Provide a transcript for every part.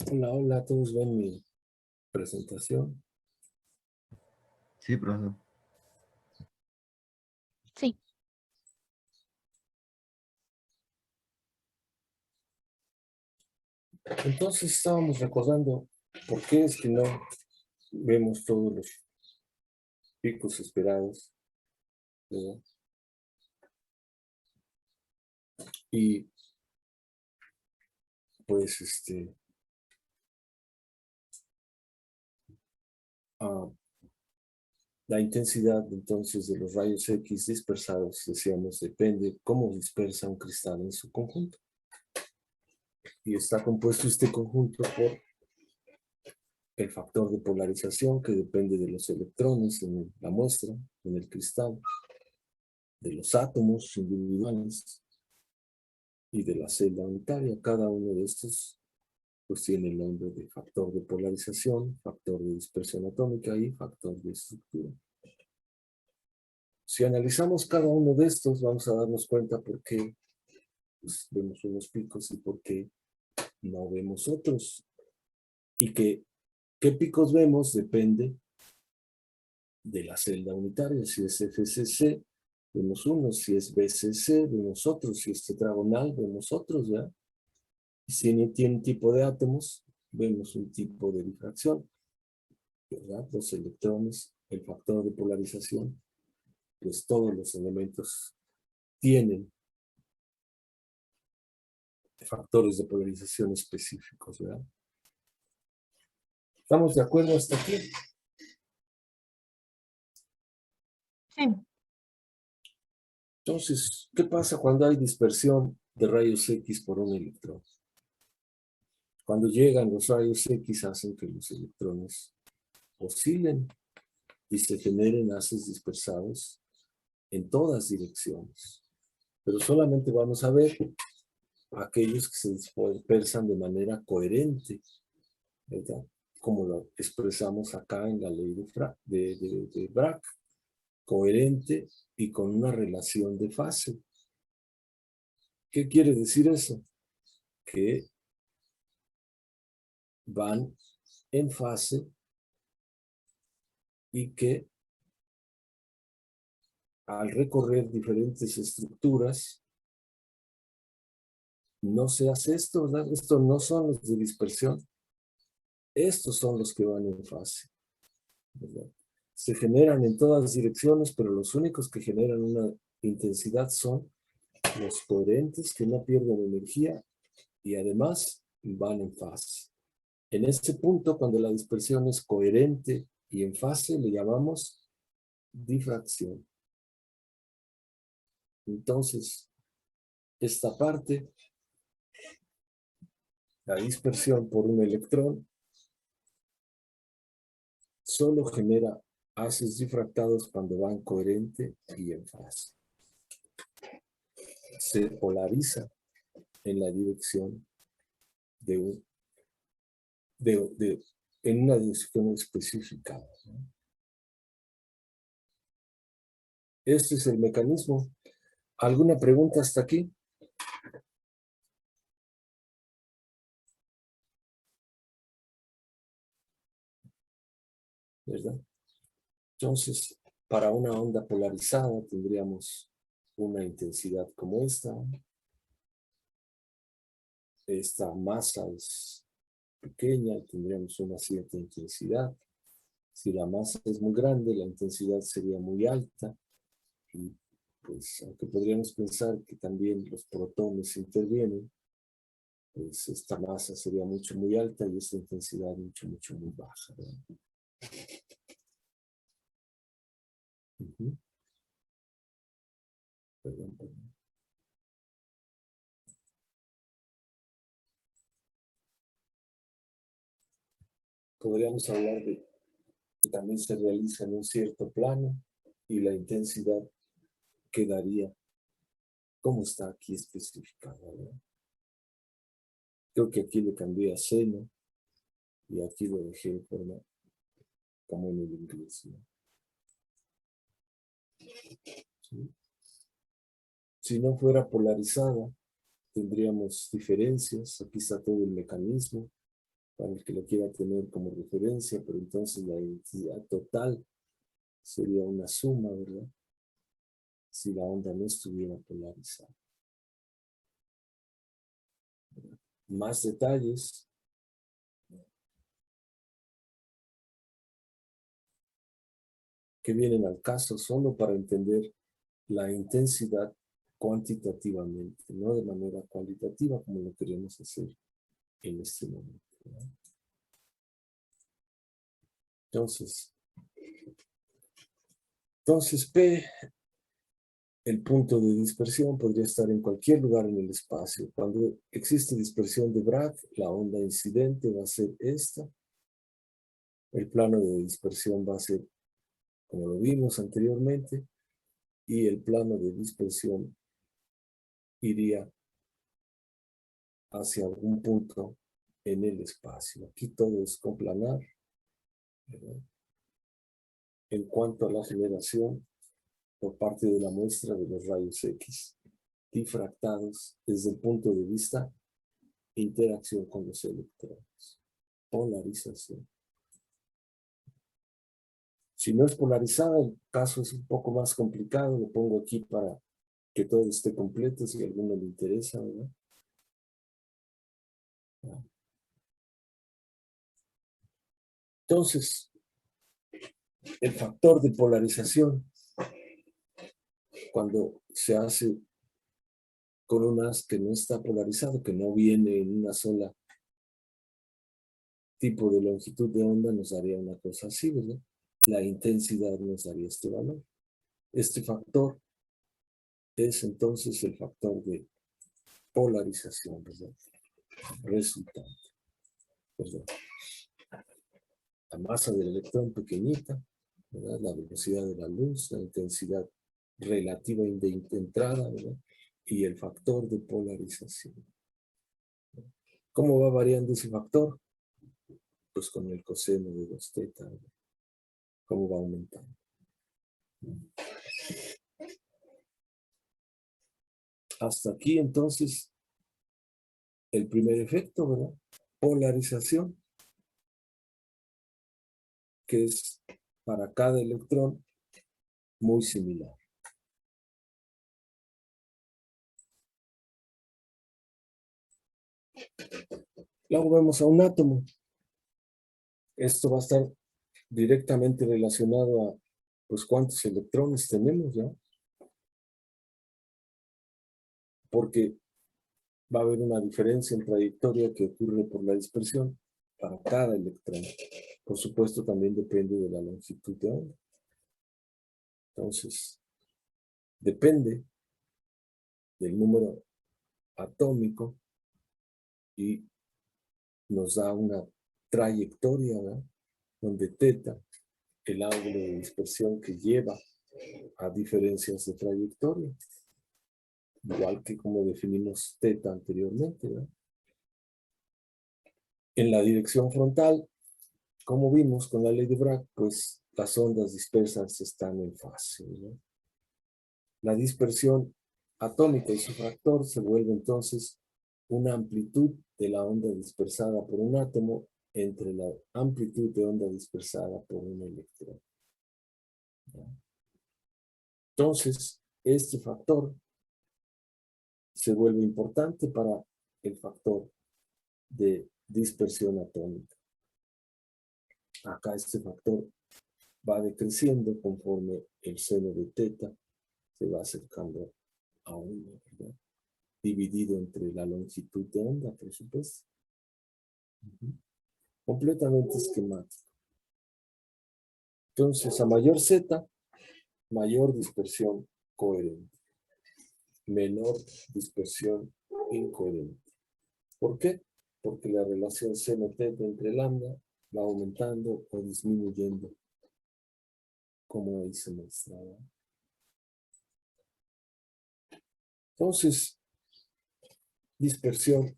Hola, hola, ¿todos ven mi presentación? Sí, profesor. Sí. Entonces estábamos recordando por qué es que no vemos todos los picos esperados, ¿verdad? Y pues ah, la intensidad entonces de los rayos X dispersados, decíamos, depende cómo dispersa un cristal en su conjunto. Y está compuesto este conjunto por el factor de polarización que depende de los electrones en la muestra, en el cristal, de los átomos individuales y de la celda unitaria. Cada uno de estos pues tiene el nombre de factor de polarización, factor de dispersión atómica y factor de estructura. Si analizamos cada uno de estos, vamos a darnos cuenta por qué pues, vemos unos picos y por qué no vemos otros. Y que qué picos vemos depende de la celda unitaria. Si es FCC, vemos unos. Si es BCC, vemos otros. Si es tetragonal, vemos otros, ¿ya? Y si tiene un tipo de átomos, vemos un tipo de difracción, ¿verdad? Los electrones, el factor de polarización, pues todos los elementos tienen factores de polarización específicos, ¿verdad? ¿Estamos de acuerdo hasta aquí? Sí. Entonces, ¿qué pasa cuando hay dispersión de rayos X por un electrón? Cuando llegan los rayos X hacen que los electrones oscilen y se generen haces dispersados en todas direcciones. Pero solamente vamos a ver aquellos que se dispersan de manera coherente, ¿verdad? Como lo expresamos acá en la ley de Bragg, coherente y con una relación de fase. ¿Qué quiere decir eso? Que van en fase y que al recorrer diferentes estructuras no se hace esto, ¿verdad? Estos no son los de dispersión, estos son los que van en fase, ¿verdad? Se generan en todas direcciones, pero los únicos que generan una intensidad son los coherentes que no pierden energía y además van en fase. En este punto, cuando la dispersión es coherente y en fase, le llamamos difracción. Entonces, esta parte, la dispersión por un electrón, solo genera haces difractados cuando van coherente y en fase. Se polariza en la dirección en una dirección específica, ¿no? Este es el mecanismo. ¿Alguna pregunta hasta aquí? ¿Verdad? Entonces, para una onda polarizada tendríamos una intensidad como esta. Esta masa es pequeña, tendríamos una cierta intensidad. Si la masa es muy grande, la intensidad sería muy alta. Y pues, aunque podríamos pensar que también los protones intervienen, pues esta masa sería mucho, muy alta y esta intensidad mucho, mucho, muy baja, ¿verdad? Perdón, perdón. Podríamos hablar de que también se realiza en un cierto plano y la intensidad quedaría como está aquí especificada, ¿verdad? Creo que aquí le cambié a seno y aquí lo dejé de forma como en el inglés, ¿no? ¿Sí? Si no fuera polarizada, tendríamos diferencias. Aquí está todo el mecanismo. para el que lo quiera tener como referencia, pero entonces la identidad total sería una suma, ¿verdad? Si la onda no estuviera polarizada. Más detalles que vienen al caso solo para entender la intensidad cuantitativamente, no de manera cualitativa como lo queremos hacer en este momento, ¿verdad? Entonces P, el punto de dispersión, podría estar en cualquier lugar en el espacio. Cuando existe dispersión de Bragg, la onda incidente va a ser esta. El plano de dispersión va a ser, como lo vimos anteriormente, y el plano de dispersión iría hacia algún punto en el espacio. Aquí todo es coplanar, ¿verdad? En cuanto a la generación por parte de la muestra de los rayos X difractados desde el punto de vista interacción con los electrones, polarización. Si no es polarizada, el caso es un poco más complicado. Lo pongo aquí para que todo esté completo, si a alguno le interesa, ¿verdad? Entonces, el factor de polarización, cuando se hace con un haz que no está polarizado, que no viene en una sola tipo de longitud de onda, nos daría una cosa así, ¿verdad? La intensidad nos daría este valor. Este factor es entonces el factor de polarización, ¿verdad? Resultante, ¿verdad? La masa del electrón pequeñita, ¿verdad? La velocidad de la luz, la intensidad relativa de entrada, ¿verdad? Y el factor de polarización. ¿Cómo va variando ese factor? Pues con el coseno de 2 teta, ¿verdad? ¿Cómo va aumentando? Hasta aquí entonces el primer efecto, ¿verdad? Polarización, que es para cada electrón muy similar. Luego vemos a un átomo. Esto va a estar directamente relacionado a, pues, cuántos electrones tenemos, ¿ya? Porque va a haber una diferencia en trayectoria que ocurre por la dispersión para cada electrón. Por supuesto, también depende de la longitud de onda. Entonces, depende del número atómico y nos da una trayectoria, ¿verdad? Donde teta, el ángulo de dispersión que lleva a diferencias de trayectoria, igual que como definimos teta anteriormente, ¿verdad? En la dirección frontal, como vimos con la ley de Bragg, pues las ondas dispersas están en fase, ¿no? La dispersión atómica y su factor se vuelve entonces una amplitud de la onda dispersada por un átomo entre la amplitud de onda dispersada por un electrón, ¿no? Entonces, este factor se vuelve importante para el factor de dispersión atómica. Acá este factor va decreciendo conforme el seno de teta se va acercando a 1, ¿verdad? Dividido entre la longitud de onda, por supuesto. Completamente esquemático. Entonces, a mayor Z, mayor dispersión coherente. Menor dispersión incoherente. ¿Por qué? Porque la relación seno-teta entre lambda va aumentando o disminuyendo, como ahí se mostraba. Entonces, dispersión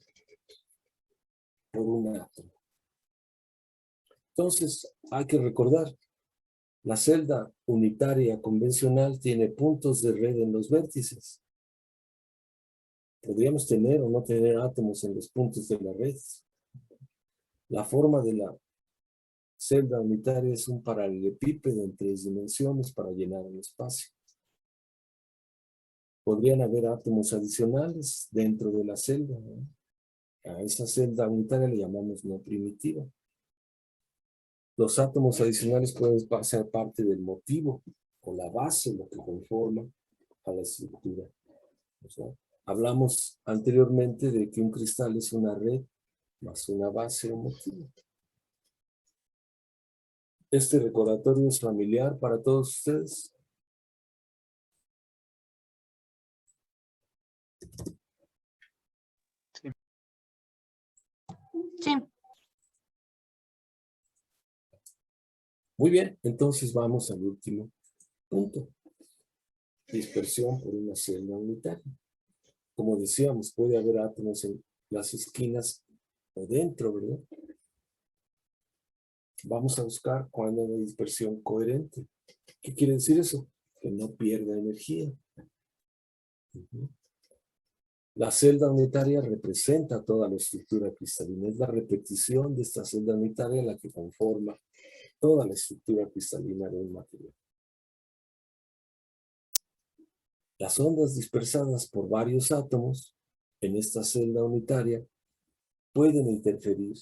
por un átomo. Entonces, hay que recordar, la celda unitaria convencional tiene puntos de red en los vértices. Podríamos tener o no tener átomos en los puntos de la red. La forma de la celda unitaria es un paralelepípedo en 3 dimensiones para llenar el espacio. Podrían haber átomos adicionales dentro de la celda, ¿no? A esa celda unitaria le llamamos no primitiva. Los átomos adicionales pueden ser parte del motivo o la base, lo que conforma a la estructura. O sea, hablamos anteriormente de que un cristal es una red más una base o motivo. Este recordatorio es familiar para todos ustedes. Sí. Muy bien, entonces vamos al último punto. Dispersión por una celda unitaria. Como decíamos, puede haber átomos en las esquinas o dentro, ¿verdad? Vamos a buscar cuando hay dispersión coherente. ¿Qué quiere decir eso? Que no pierda energía. La celda unitaria representa toda la estructura cristalina. Es la repetición de esta celda unitaria la que conforma toda la estructura cristalina de un material. Las ondas dispersadas por varios átomos en esta celda unitaria pueden interferir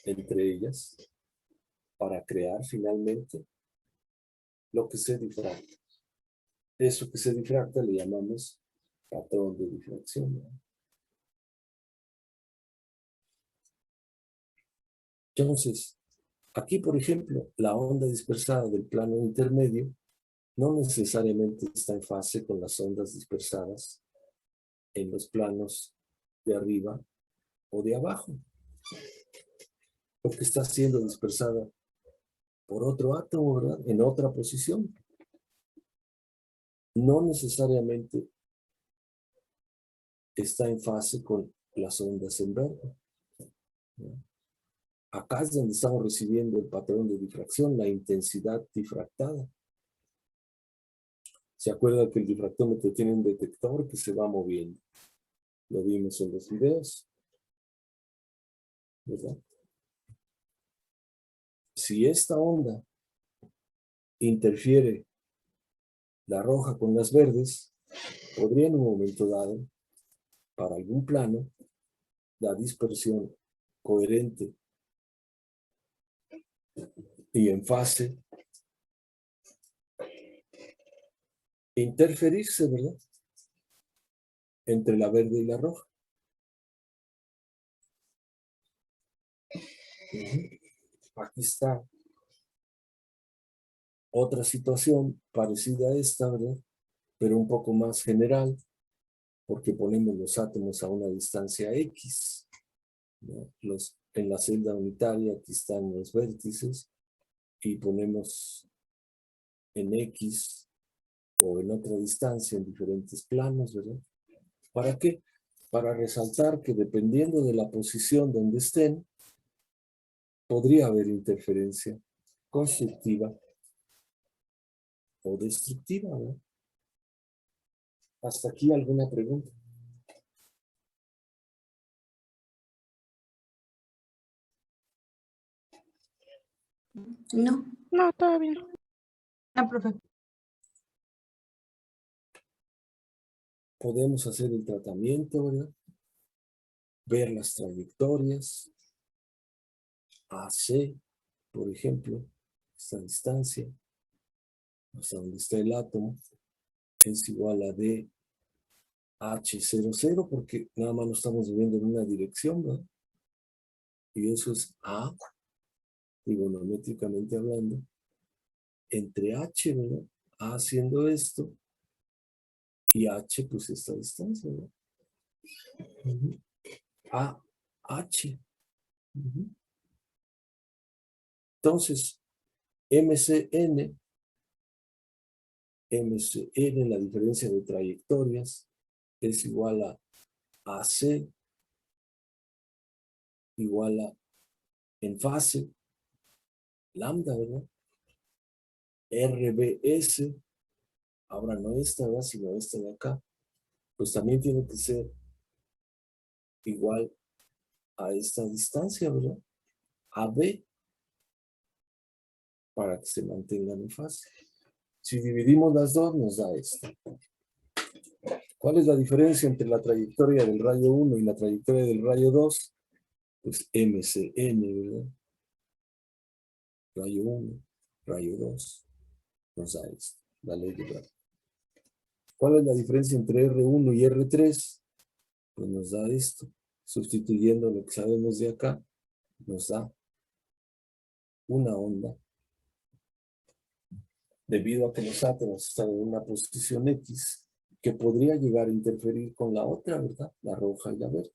entre ellas para crear finalmente lo que se difracta. Eso que se difracta le llamamos patrón de difracción, ¿no? Entonces, aquí, por ejemplo, la onda dispersada del plano intermedio no necesariamente está en fase con las ondas dispersadas en los planos de arriba o de abajo, porque está siendo dispersada por otro átomo, ¿verdad? En otra posición. No necesariamente está en fase con las ondas en verde, ¿no? Acá es donde estamos recibiendo el patrón de difracción, la intensidad difractada. ¿Se acuerda que el difractómetro tiene un detector que se va moviendo? Lo vimos en los videos, ¿verdad? Si esta onda interfiere la roja con las verdes, podría en un momento dado, para algún plano, la dispersión coherente y en fase interferirse, ¿verdad? Entre la verde y la roja. Aquí está otra situación parecida a esta, ¿verdad? Pero un poco más general, porque ponemos los átomos a una distancia X, ¿no? En la celda unitaria aquí están los vértices y ponemos en X o en otra distancia en diferentes planos, ¿verdad? ¿Para qué? Para resaltar que dependiendo de la posición donde estén, podría haber interferencia constructiva o destructiva, ¿no? ¿Hasta aquí alguna pregunta? No. No, todo bien. No, profe. Podemos hacer el tratamiento, ¿verdad? Ver las trayectorias. AC, por ejemplo, esta distancia, hasta donde está el átomo, es igual a DH00, porque nada más lo estamos viendo en una dirección, ¿verdad? Y eso es A, trigonométricamente hablando, entre H, ¿verdad? A haciendo esto, y H, pues esta distancia, ¿verdad? A, H. Entonces, MCN, la diferencia de trayectorias, es igual a AC, igual a, en fase, lambda, ¿verdad? RBS, ahora no esta, ¿verdad? Sino esta de acá, pues también tiene que ser igual a esta distancia, ¿verdad? AB, para que se mantengan en fase. Si dividimos las dos, nos da esto. ¿Cuál es la diferencia entre la trayectoria del rayo 1 y la trayectoria del rayo 2? Pues MCN, ¿verdad? Rayo 1, rayo 2, nos da esto, la ley de Bragg. ¿Cuál es la diferencia entre R1 y R3? Pues nos da esto. Sustituyendo lo que sabemos de acá, nos da una onda. Debido a que los átomos están en una posición X, que podría llegar a interferir con la otra, ¿verdad? La roja y la verde.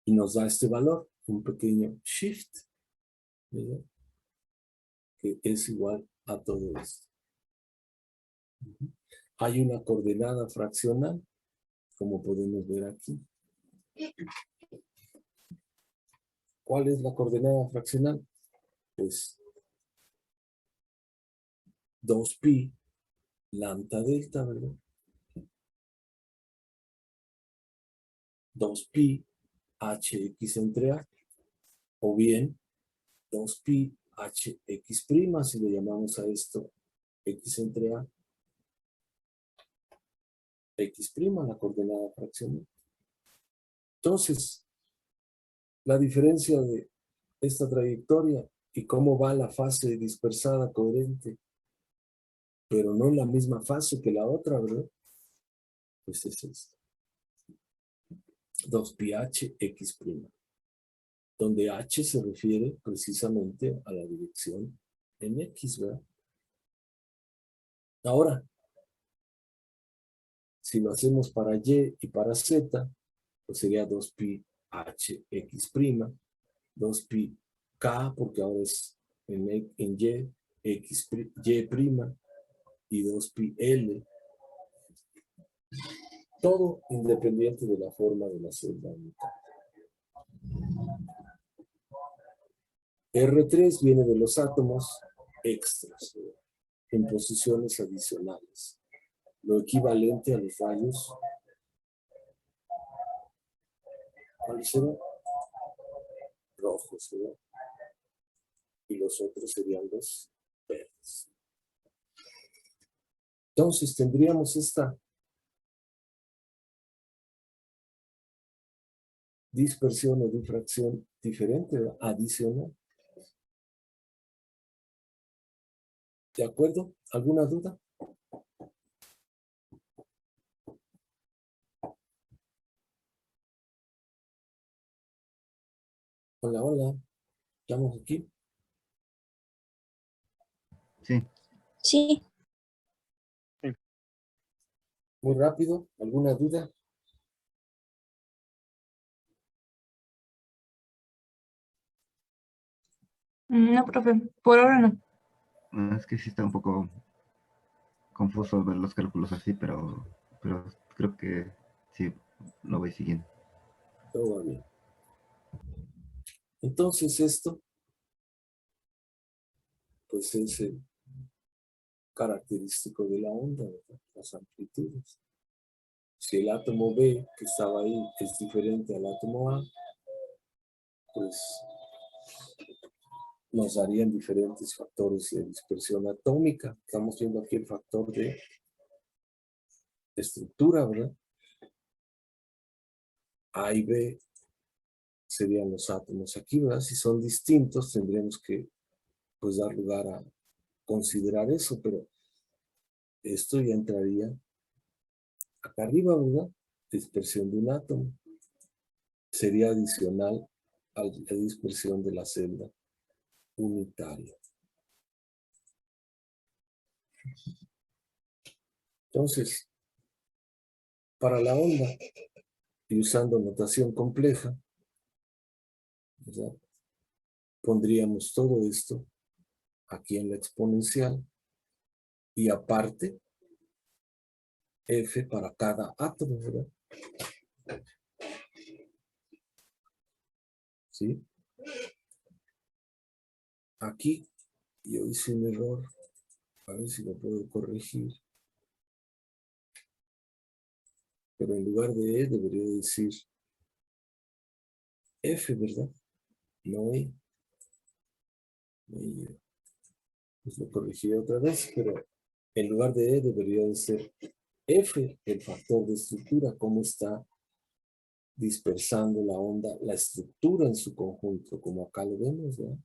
Y nos da este valor, un pequeño shift, ¿verdad? Que es igual a todo esto. Hay una coordenada fraccional, como podemos ver aquí. ¿Cuál es la coordenada fraccional? Pues 2pi lambda delta, ¿verdad? 2pi hx entre a, o bien 2pi hx', si le llamamos a esto x entre a, x', la coordenada fraccional. Entonces, la diferencia de esta trayectoria y cómo va la fase dispersada coherente, pero no en la misma fase que la otra, ¿verdad? Pues es esto. 2pi hx', donde h se refiere precisamente a la dirección en x, ¿verdad? Ahora, si lo hacemos para y y para z, pues sería 2pi hx', 2pi k, porque ahora es en y, x, y 2pi l. Todo independiente de la forma de la celda unitaria. R3 viene de los átomos extras, en posiciones adicionales. Lo equivalente a los rayos, ¿cuáles eran? Rojos, ¿verdad? Y los otros serían los verdes. Entonces tendríamos esta dispersión o difracción diferente, ¿verdad? Adicional. ¿De acuerdo? ¿Alguna duda? Hola, hola. ¿Estamos aquí? Sí. Sí. Muy rápido. ¿Alguna duda? No, profe, por ahora no. Es que sí está un poco confuso ver los cálculos así, pero creo que sí lo voy siguiendo. Todo va bien. Entonces esto, pues es el característico de la onda, ¿verdad? Las amplitudes. Si el átomo B que estaba ahí es diferente al átomo A, pues nos darían diferentes factores de dispersión atómica. Estamos viendo aquí el factor de estructura, ¿verdad? A y B serían los átomos aquí, ¿verdad? Si son distintos, tendríamos que, pues, dar lugar a considerar eso, pero esto ya entraría acá arriba, ¿verdad? Dispersión de un átomo. Sería adicional a la dispersión de la celda unitaria. Entonces, para la onda, y usando notación compleja, ¿verdad? Pondríamos todo esto aquí en la exponencial y aparte F para cada átomo, ¿verdad? ¿Sí? Aquí yo hice un error, a ver si lo puedo corregir, pero en lugar de E debería decir F, ¿verdad? No E. Y, pues lo corregí otra vez, pero en lugar de E debería de ser F, el factor de estructura, cómo está dispersando la onda, la estructura en su conjunto, como acá lo vemos, ¿verdad?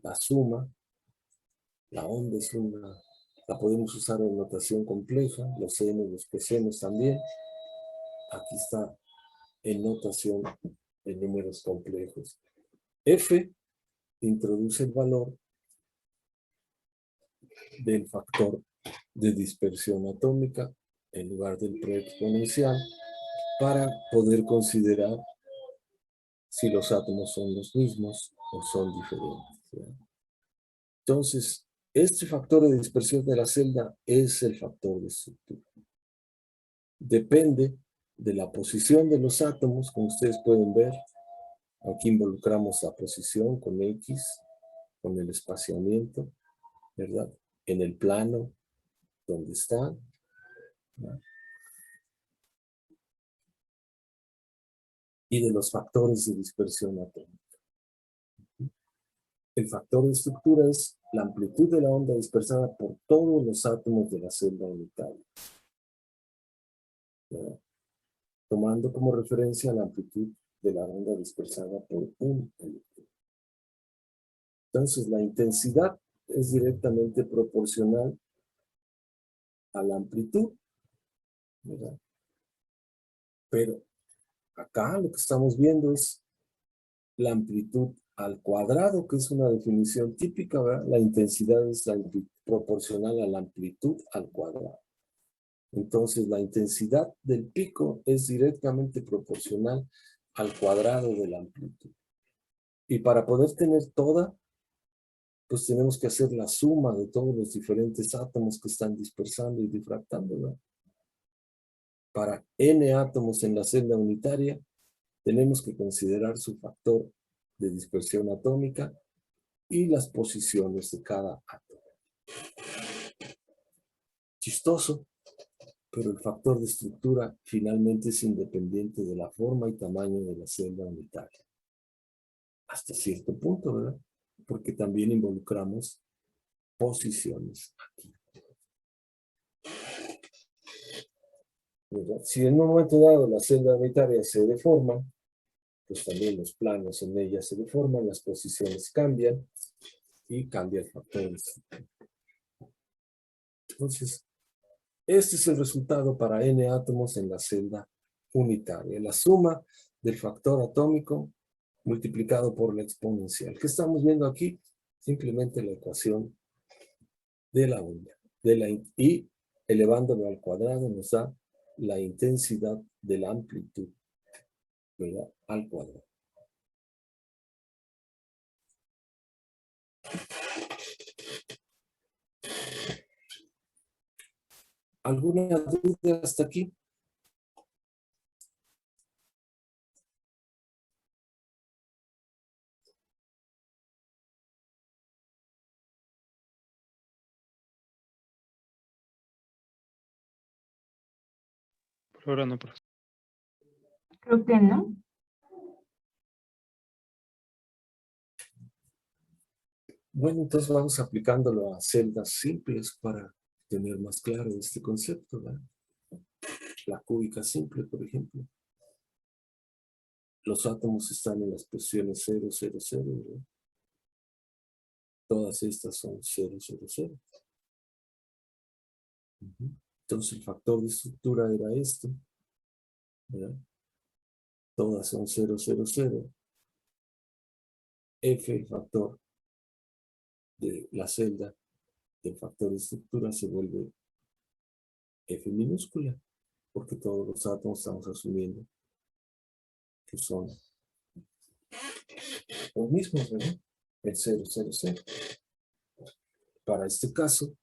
La suma, la onda es una, la podemos usar en notación compleja, los senos, los cosenos también. Aquí está en notación en números complejos. F introduce el valor del factor de dispersión atómica en lugar del preexponencial para poder considerar si los átomos son los mismos o son diferentes, ¿verdad? Entonces, este factor de dispersión de la celda es el factor de estructura. Depende de la posición de los átomos, como ustedes pueden ver. Aquí involucramos la posición con X, con el espaciamiento, ¿verdad? En el plano donde están, ¿verdad? Y de los factores de dispersión atómica. El factor de estructura es la amplitud de la onda dispersada por todos los átomos de la celda unitaria, ¿verdad? Tomando como referencia la amplitud de la onda dispersada por un electrón. Entonces, la intensidad es directamente proporcional a la amplitud, ¿verdad? Pero acá lo que estamos viendo es la amplitud al cuadrado, que es una definición típica, ¿verdad? La intensidad es proporcional a la amplitud al cuadrado. Entonces, la intensidad del pico es directamente proporcional al cuadrado de la amplitud. Y para poder tener toda, pues tenemos que hacer la suma de todos los diferentes átomos que están dispersando y difractando, ¿verdad? Para n átomos en la celda unitaria, tenemos que considerar su factor de dispersión atómica y las posiciones de cada átomo. Chistoso, pero el factor de estructura finalmente es independiente de la forma y tamaño de la celda unitaria. Hasta cierto punto, ¿verdad? Porque también involucramos posiciones aquí, ¿verdad? Si en un momento dado la celda unitaria se deforma, pues también los planos en ella se deforman, las posiciones cambian y cambia el factor de estructura. Entonces, este es el resultado para n átomos en la celda unitaria. La suma del factor atómico multiplicado por la exponencial. ¿Qué estamos viendo aquí? Simplemente la ecuación de la onda. Y elevándolo al cuadrado nos da la intensidad de la amplitud, ¿verdad? Al cuadrado. ¿Alguna duda hasta aquí? Por ahora no, profe. Creo que no. Bueno, entonces vamos aplicándolo a celdas simples para tener más claro este concepto, ¿verdad? La cúbica simple, por ejemplo. Los átomos están en las posiciones 0, 0, 0, ¿verdad? Todas estas son 0, 0, 0. Entonces el factor de estructura era este, ¿verdad? Todas son 0, 0, 0. F, el factor de la celda del factor de estructura, se vuelve F minúscula, porque todos los átomos estamos asumiendo que son los mismos, ¿verdad? El 0, 0, 0. Para este caso,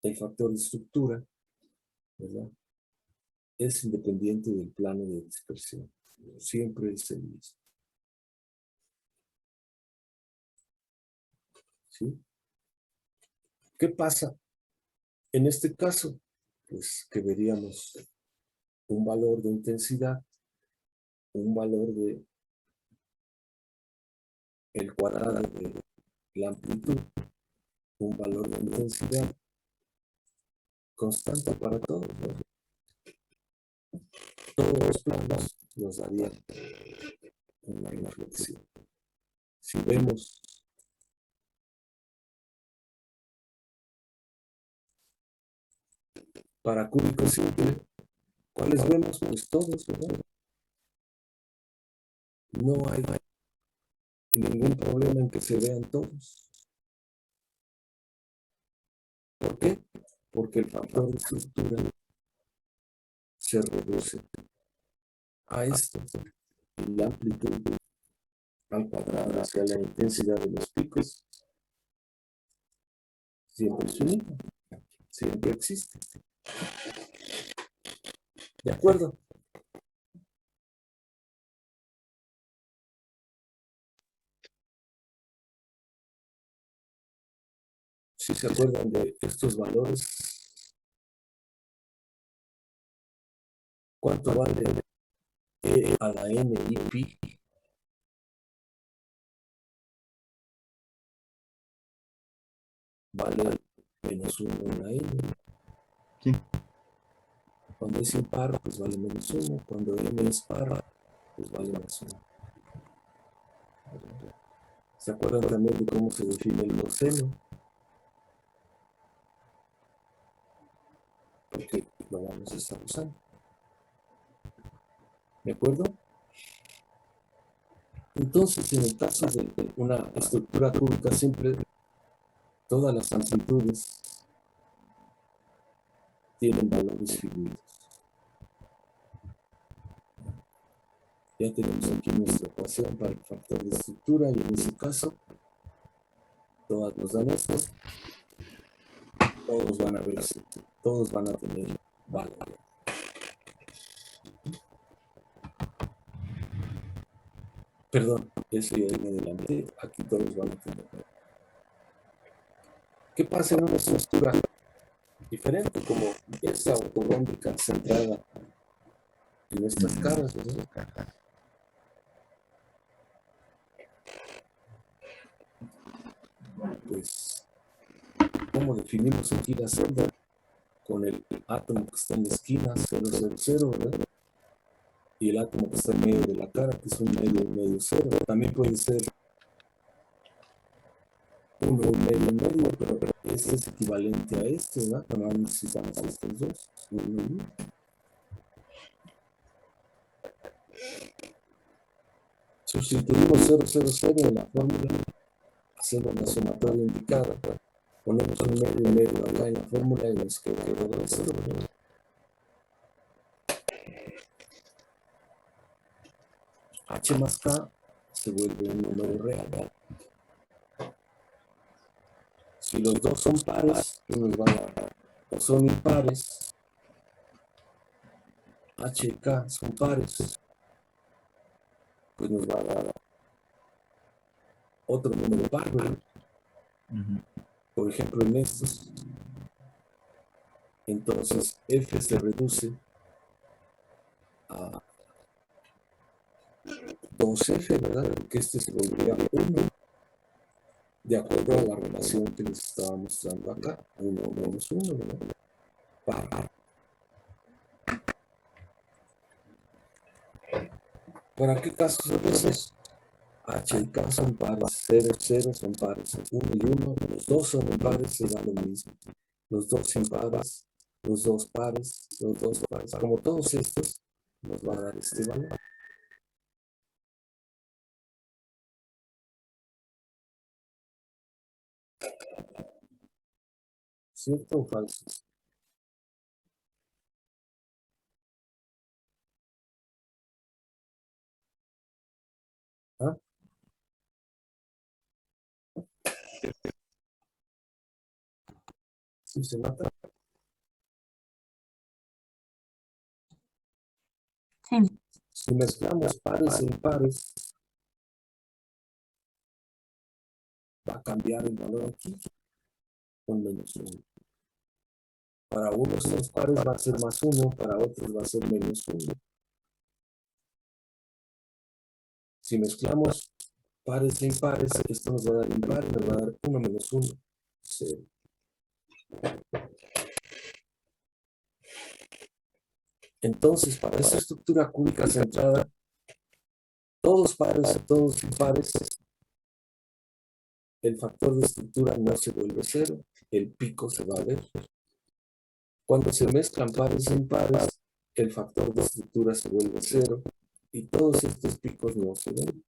el factor de estructura, ¿verdad?, es independiente del plano de dispersión. Siempre es el mismo. ¿Sí? ¿Qué pasa en este caso? Pues que veríamos un valor de intensidad un valor de el cuadrado de la amplitud, un valor de intensidad constante para todos, ¿no? Todos los planos nos darían una reflexión. Si vemos para cúbico simple, ¿cuáles vemos? Pues todos, ¿verdad? No hay ningún problema en que se vean todos. ¿Por qué? Porque el factor de estructura se reduce a esto, y la amplitud al cuadrado hacia la intensidad de los picos siempre es única, siempre existe. ¿De acuerdo? Si se acuerdan de estos valores, ¿cuánto vale E a la N y pi? Vale menos 1 en la N. Sí. Cuando es impar, pues vale menos 1. Cuando N es par, pues vale más 1. ¿Se acuerdan también de cómo se define el coseno? Porque lo vamos a estar usando. ¿De acuerdo? Entonces, en el caso de una estructura cúbica simple, todas las amplitudes tienen valores finitos. Ya tenemos aquí nuestra ecuación para el factor de estructura y en ese caso, todas nos dan esto. Todos van a verse, todos van a tener valor. Perdón, eso ya me adelanté, aquí todos van a tener valor. ¿Qué pasa en una estructura diferente como esta ortorrómbica centrada en estas caras, ¿verdad? Pues, ¿cómo definimos aquí la celda? Con el átomo que está en la esquina, 0, ¿verdad? Y el átomo que está en medio de la cara, que es un medio, 0. También puede ser 1, medio, pero este es equivalente a este, ¿verdad? No necesitamos estos dos, 1 y 1. Sustituimos 0, en la fórmula, haciendo la sumatoria indicada. Ponemos un medio acá en la fórmula y nos queda todo esto, ¿verdad? H más K se vuelve un número real. Si los dos son pares, nos van a dar, o son impares, H y K son pares, pues nos va a dar otro número par, ¿verdad? Por ejemplo, en estos, entonces F se reduce a 2F, ¿verdad? Porque este se volvería 1, de acuerdo a la relación que les estaba mostrando acá, 1 menos 1, ¿verdad? Par. ¿Para qué casos son esos? H y K son pares, 0 son pares, 1 y 1, los dos son impares, se da lo mismo. Los dos impares, los dos pares, los dos pares, como todos estos, nos va a dar este valor. ¿Cierto o falso? ¿Ah? ¿Sí se nota? Sí. Si mezclamos pares e impares, va a cambiar el valor aquí con menos 1. Para unos los pares va a ser más 1, para otros va a ser menos 1. Si mezclamos pares e impares, esto nos va a dar impar y nos va a dar 1 menos 1, 0. Entonces, para esta estructura cúbica centrada, todos pares y todos impares, el factor de estructura no se vuelve 0, el pico se va a ver. Cuando se mezclan pares e impares, el factor de estructura se vuelve 0 y todos estos picos no se ven.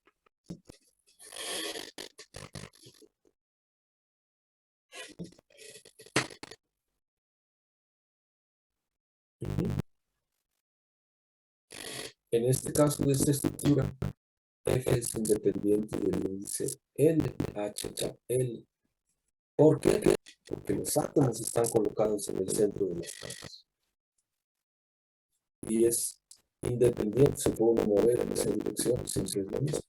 En este caso de esta estructura, F es independiente del índice L, H, L. ¿Por qué? Porque los átomos están colocados en el centro de las capas. Y es independiente, se puede mover en esa dirección, siempre es lo mismo.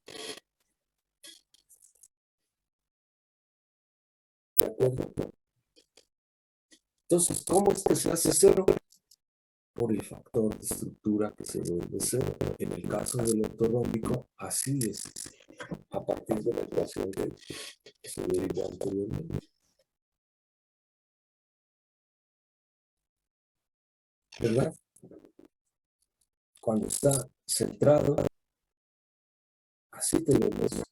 ¿De acuerdo? Entonces, ¿cómo es que se hace 0? Por el factor de estructura que se vuelve 0. En el caso del ortorrómbico, así es, a partir de la ecuación que se derivó anteriormente. ¿Verdad? Cuando está centrado, así tenemos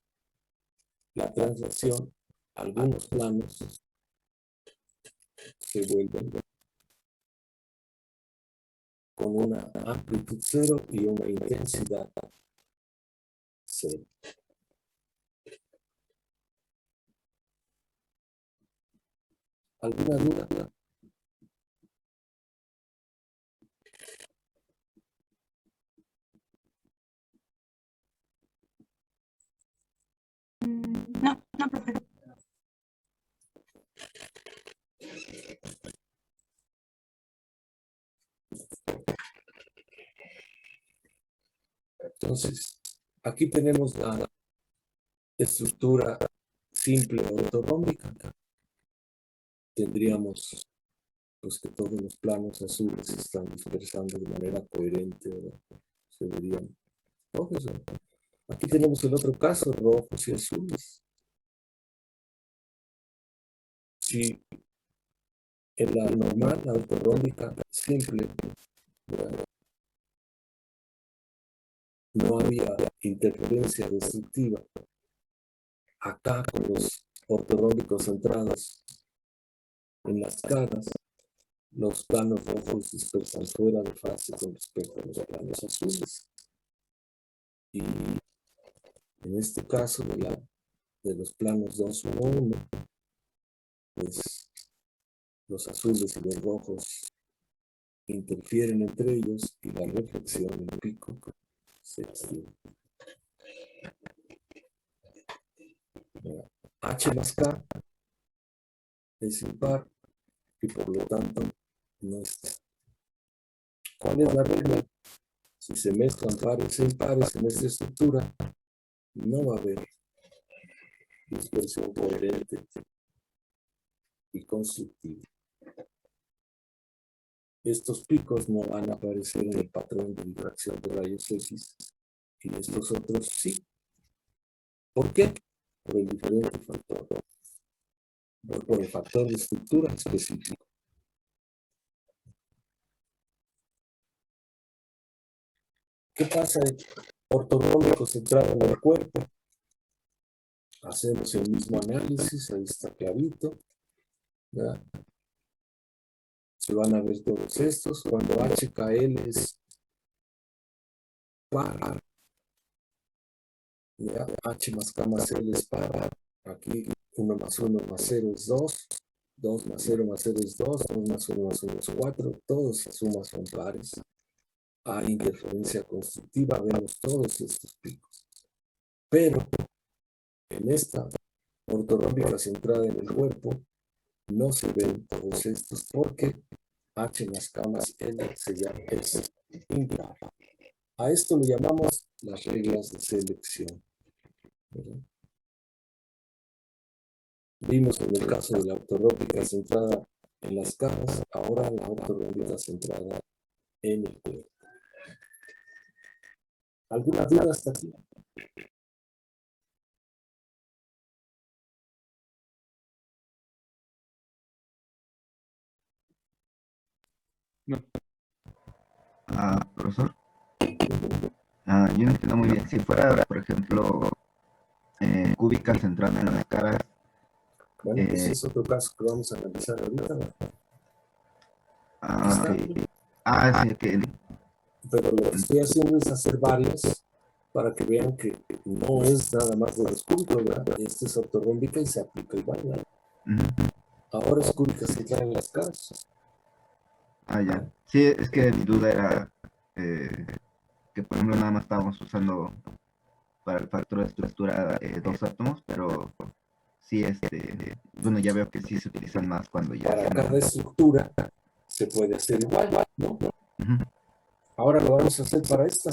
la translación, algunos planos se vuelven con una amplitud 0 y una intensidad 0. ¿Alguna duda? No, no, profe. Entonces, aquí tenemos la estructura simple ortorrómbica. Tendríamos pues que todos los planos azules se están dispersando de manera coherente, ¿verdad? Se verían rojos. Aquí tenemos el otro caso, rojos y azules. Si en la normal, la ortorrómbica, simple, ¿verdad?, no había interferencia destructiva, acá con los ortorrómbicos centrados en las caras, los planos rojos dispersan fuera de fase con respecto a los planos azules. Y en este caso de los planos 2, 1, 1, pues los azules y los rojos interfieren entre ellos y la reflexión en el pico se extiende. H más K es impar y por lo tanto no está. ¿Cuál es la regla? Si se mezclan pares e impares en esta estructura, no va a haber dispersión coherente y constructiva. Estos picos no van a aparecer en el patrón de difracción de rayos X y estos otros sí. ¿Por qué? Por el diferente factor. Por el factor de estructura específico. ¿Qué pasa en ortorrómbico centrado en el cuerpo? Hacemos el mismo análisis, ahí está clarito, ¿verdad? Se van a ver todos estos. Cuando HKL es par, ¿ya? H más K más L es par. Aquí 1 más 1 más 0 es 2. 2 más 0 más 0 es 2. 2 más 1 más 1 es 4. Todos se suman, son pares. Hay interferencia constructiva, vemos todos estos picos. Pero en esta ortorrómbica centrada en el cuerpo, no se ven todos estos porque H más K más L es impar. A esto le llamamos las reglas de selección, ¿verdad? Vimos en el caso de la ortorrómbica centrada en las caras, ahora la ortorrómbica centrada en el cuerpo. ¿Alguna duda hasta aquí? No. Profesor. Yo no entiendo muy bien. Si fuera, por ejemplo, cúbica centrada en las caras. Bueno, pues es otro caso que vamos a analizar ahorita, ¿no? Sí, que Pero lo que estoy haciendo es hacer varias para que vean que no es nada más de los cúbicos, ¿verdad? Esta es ortorrómbica y se aplica igual, ¿verdad? Ahora es cúbica centrada en las caras. ya. Sí, es que mi duda era que, por ejemplo, nada más estábamos usando para el factor de estructura 2 átomos, pero sí, bueno, ya veo que sí se utilizan más cuando ya Para cada estructura se puede hacer igual, ¿no? Ahora lo vamos a hacer para esta.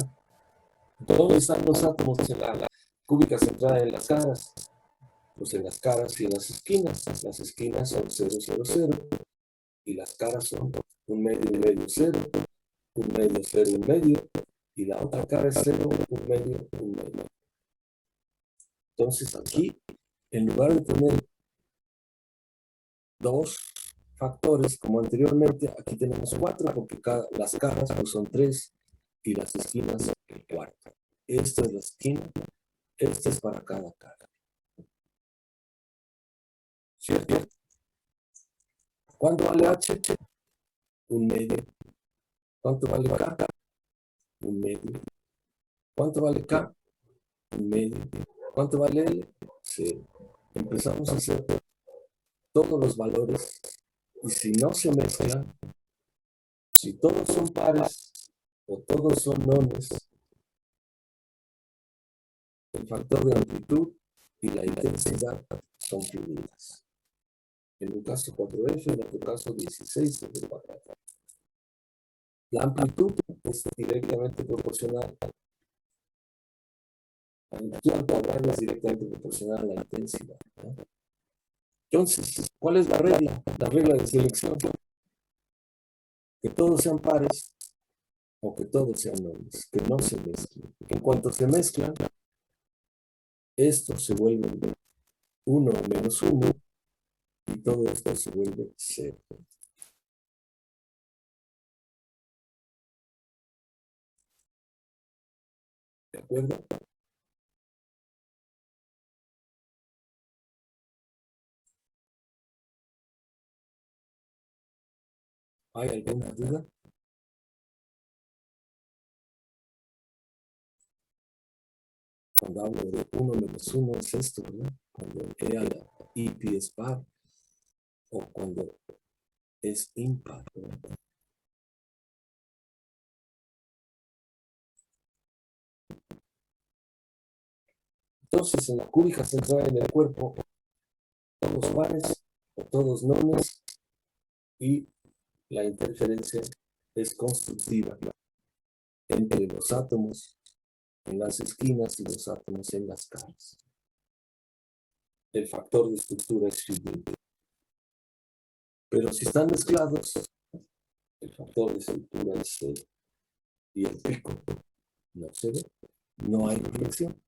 ¿Dónde están los átomos en la cúbica centrada en las caras? Pues en las caras y en las esquinas. Las esquinas son 0, 0, 0. Y las caras son 1 medio, 1 medio, 0. 1 medio, 0, 1 medio. Y la otra cara es 0, 1 medio, 1 medio. Entonces aquí, en lugar de tener 2 factores como anteriormente, aquí tenemos 4 porque las caras pues, son 3 y las esquinas el cuarto. Esta es la esquina, esta es para cada cara. ¿Cierto? ¿Cuánto vale H? 1 medio. ¿Cuánto vale K? 1 medio. ¿Cuánto vale K? 1 medio. ¿Cuánto vale L? 0. Empezamos a hacer todos los valores y si no se mezclan, si todos son pares o todos son nones, el factor de amplitud y la intensidad son finitas. En un caso 4F, en otro caso 16 al cuadrado. La amplitud es directamente proporcional. La amplitud al cuadrado es directamente proporcional a la intensidad, ¿no? Entonces, ¿cuál es la regla? La regla de selección. Que todos sean pares o que todos sean nones, que no se mezclen. En cuanto se mezclan, estos se vuelven 1 menos 1 y todo esto se vuelve 0. ¿De acuerdo? ¿Hay alguna duda? Cuando hablo de 1 menos 1 es esto, ¿verdad? Cuando E a la I pi es par o cuando es impar, ¿verdad? Entonces, en la cúbica central en el cuerpo, todos pares o todos nones y la interferencia es constructiva entre los átomos en las esquinas y los átomos en las caras. El factor de estructura es finito. Pero si están mezclados, el factor de estructura es 0 y el pico no se ve, no hay reflexión.